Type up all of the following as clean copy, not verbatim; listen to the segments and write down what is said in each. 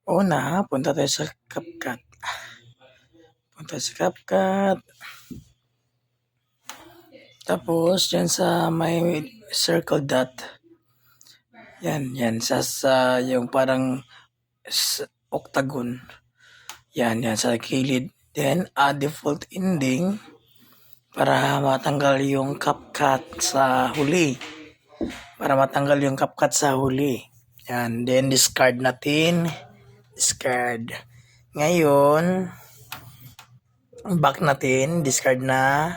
Una, punta tayo sa CapCut. Punta sa CapCut. Tapos, dyan sa may circle dot. Yan. Sa yung parang octagon. Yan sa kilid. Then, add default ending para matanggal yung CapCut sa huli. Yan. Then, discard natin. Discard. Ngayon, back natin. Discard na.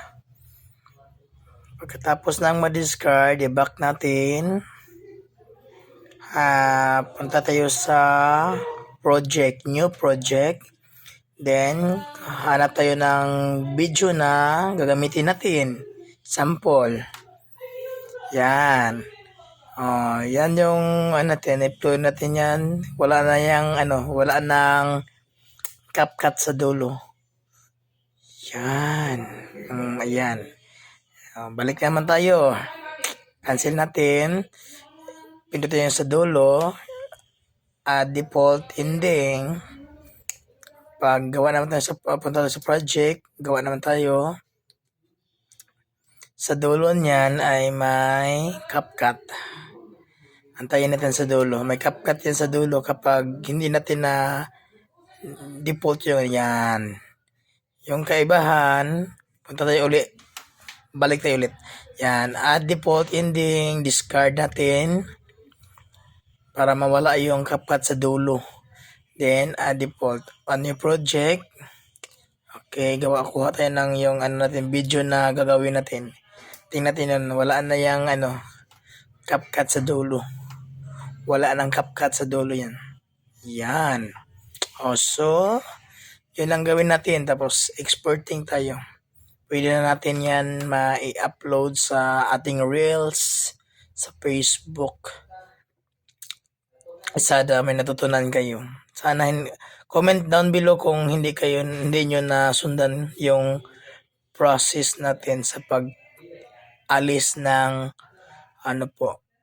Pagkatapos ng ma-discard, i-back natin. Punta tayo sa project, new project. Then, hanap tayo ng video na gagamitin natin. Sample. Yan. Yan yung natin, i-upload natin yan. Wala nang CapCut sa dulo. Yan. Ayan. Balik naman tayo. Cancel natin. Pindutin yung sa dulo. Default ending. Pag gawa naman tayo punta tayo sa project, gawa naman tayo. Sa dulo niyan ay may CapCut. Antayin natin sa dulo. May CapCut yan sa dulo kapag hindi natin na default yun. Yan. Yung kaibahan, punta tayo ulit. Balik tayo ulit. Yan. Add default ending. Discard natin para mawala yung CapCut sa dulo. Then, add default. On new project. Okay, kuha tayo ng yung natin, video na gagawin natin. Tingnan natin yun. Wala na yung CapCut sa dulo. Wala nang CapCut sa dulo yan. Yan. So, yun lang gawin natin. Tapos, exporting tayo. Pwede na natin yan ma-upload sa ating Reels, sa Facebook. Sana may natutunan kayo. Sana comment down below kung hindi nyo nasundan yung process natin sa pag-alis ng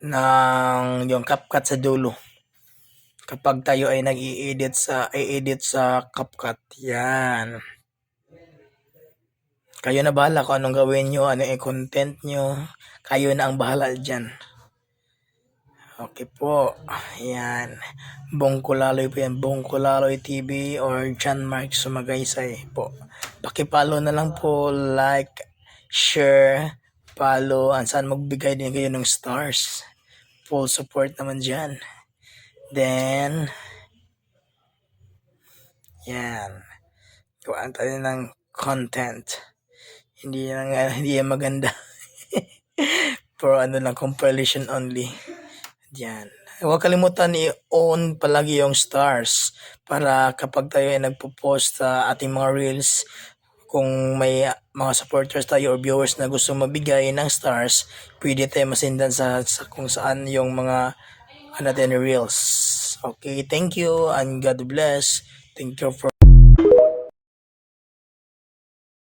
ng yung CapCut sa dulo. Kapag tayo ay nag-i-edit sa CapCut. Yan. Kayo na bahala kung anong gawin nyo, anong i-content nyo. Kayo na ang bahala dyan. Okay po. Ayan. Bongkolaloy po yan. Bongkolaloy TV or John Mark Sumagaysay po. Pakipollow na lang po. Like, share, follow. Saan magbigay din kayo ng stars. Full support naman dyan. Then, yan. Gawaan tayo ng content. Hindi yan maganda. Pero lang, compilation only. Yan. Huwag kalimutan i-on palagi yung stars para kapag tayo ay nagpo-post sa ating mga reels, kung may mga supporters tayo or viewers na gusto mabigay ng stars, pwede tayo masendan sa kung saan yung mga natin reels. Okay, thank you and God bless. Thank you for